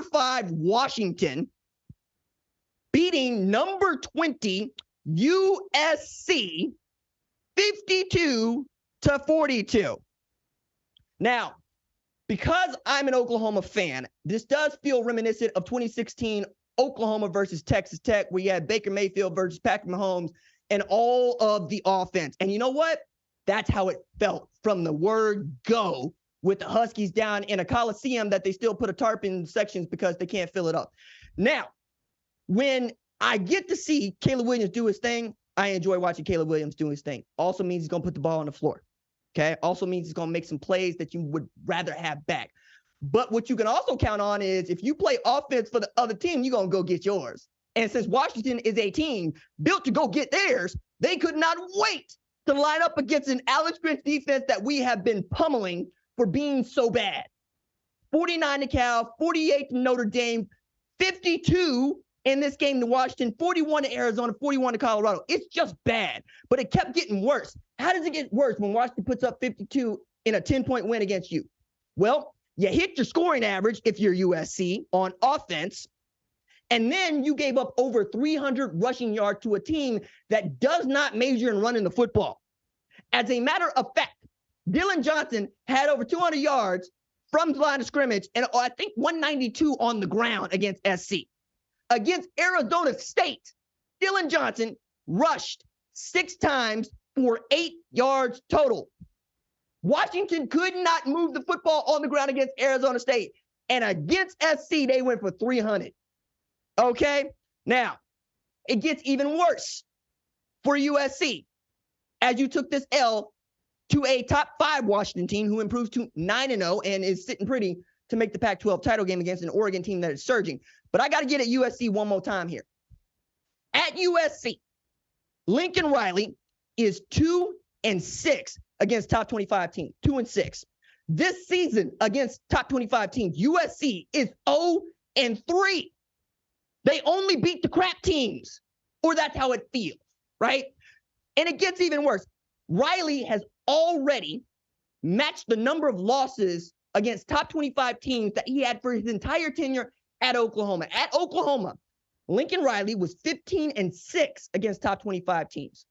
number 5 Washington beating number 20 USC 52-42. Now, because I'm an Oklahoma fan, this does feel reminiscent of 2016 Oklahoma versus Texas Tech, where you had Baker Mayfield versus Patrick Mahomes and all of the offense. And you know what? That's how it felt from the word go, with the Huskies down in a Coliseum that they still put a tarp in sections because they can't fill it up. Now, when I get to see Caleb Williams do his thing, I enjoy watching Caleb Williams do his thing. Also means he's going to put the ball on the floor. Okay? Also means he's going to make some plays that you would rather have back. But what you can also count on is if you play offense for the other team, you're going to go get yours. And since Washington is a team built to go get theirs, they could not wait to line up against an Alex Grinch defense that we have been pummeling for being so bad. 49 to Cal, 48 to Notre Dame, 52 in this game to Washington, 41 to Arizona, 41 to Colorado. It's just bad, but it kept getting worse. How does it get worse when Washington puts up 52 in a 10-point win against you? Well, you hit your scoring average if you're USC on offense, and then you gave up over 300 rushing yards to a team that does not major in running the football. As a matter of fact, Dylan Johnson had over 200 yards from the line of scrimmage and I think 192 on the ground against SC. Against Arizona State, Dylan Johnson rushed 6 times for 8 yards total. Washington could not move the football on the ground against Arizona State. And against SC, they went for 300. Okay? Now, it gets even worse for USC as you took this L to a top 5 Washington team who improves to 9-0 and is sitting pretty to make the Pac-12 title game against an Oregon team that is surging. But I got to get at USC one more time here. At USC, Lincoln Riley is 2-6 against top 25 teams. 2-6. This season against top 25 teams, USC is 0-3. They only beat the crap teams, or that's how it feels, right? And it gets even worse. Riley has already matched the number of losses against top 25 teams that he had for his entire tenure at Oklahoma. At Oklahoma, Lincoln Riley was 15-6 against top 25 teams.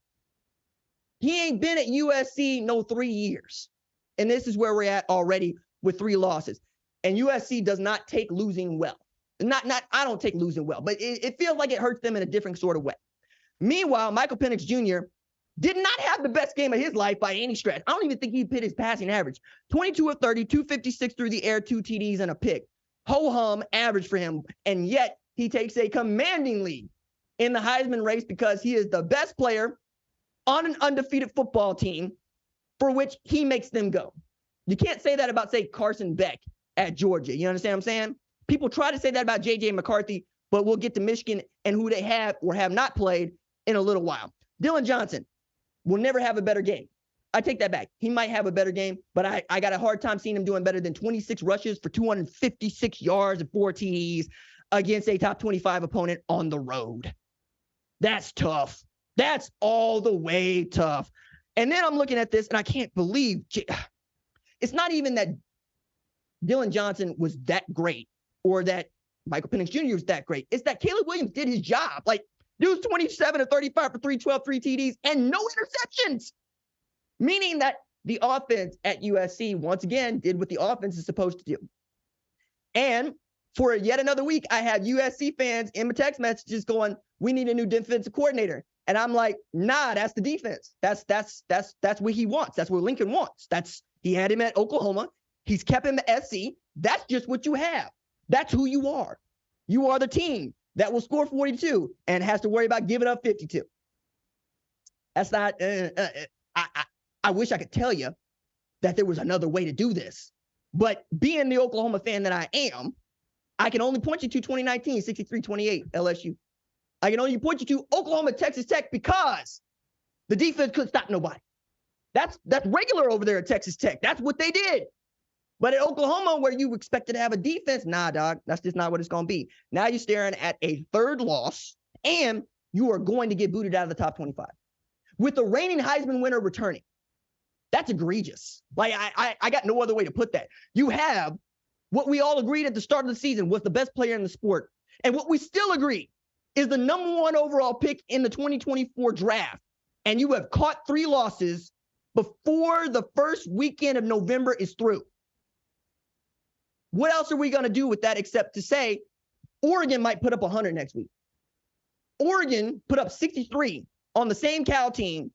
He ain't been at USC no 3 years. And this is where we're at already with 3 losses. And USC does not take losing well. I don't take losing well, but it feels like it hurts them in a different sort of way. Meanwhile, Michael Penix Jr. did not have the best game of his life by any stretch. I don't even think he hit his passing average. 22 of 30, 256 through the air, 2 TDs and a pick. Ho-hum average for him. And yet he takes a commanding lead in the Heisman race because he is the best player on an undefeated football team for which he makes them go. You can't say that about, say, Carson Beck at Georgia. You understand what I'm saying? People try to say that about J.J. McCarthy, but we'll get to Michigan and who they have or have not played in a little while. Dylan Johnson will never have a better game. I take that back. He might have a better game, but I got a hard time seeing him doing better than 26 rushes for 256 yards and 4 TDs against a top 25 opponent on the road. That's tough. That's all the way tough. And then I'm looking at this, and I can't believe it's not even that Dylan Johnson was that great or that Michael Penix Jr. was that great. It's that Caleb Williams did his job. Like, dude's 27 of 35 for 312, 3 TDs, and no interceptions. Meaning that the offense at USC, once again, did what the offense is supposed to do. And for yet another week, I have USC fans in my text messages going, we need a new defensive coordinator. And I'm like, nah, that's the defense. That's what he wants. That's what Lincoln wants. He had him at Oklahoma. He's kept him at SC. That's just what you have. That's who you are. You are the team that will score 42 and has to worry about giving up 52. That's not, I wish I could tell you that there was another way to do this. But being the Oklahoma fan that I am, I can only point you to 2019, 63-28 LSU. I can only point you to Oklahoma, Texas Tech because the defense couldn't stop nobody. That's regular over there at Texas Tech. That's what they did. But at Oklahoma, where you expected to have a defense, nah, dog, that's just not what it's going to be. Now you're staring at a 3rd loss, and you are going to get booted out of the top 25. With the reigning Heisman winner returning. That's egregious. Like, I got no other way to put that. You have what we all agreed at the start of the season was the best player in the sport. And what we still agree is the #1 overall pick in the 2024 draft. And you have caught 3 losses before the first weekend of November is through. What else are we going to do with that except to say Oregon might put up 100 next week? Oregon put up 63 on the same Cal team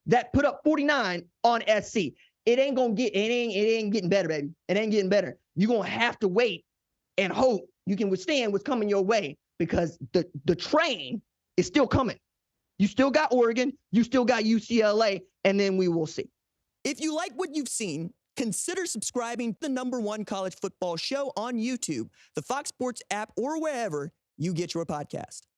that put up 49 on SC. It ain't getting better, baby. It ain't getting better. You're going to have to wait and hope you can withstand what's coming your way, because the train is still coming. You still got Oregon, you still got UCLA, and then we will see. If you like what you've seen, consider subscribing to the #1 college football show on YouTube, the Fox Sports app, or wherever you get your podcast.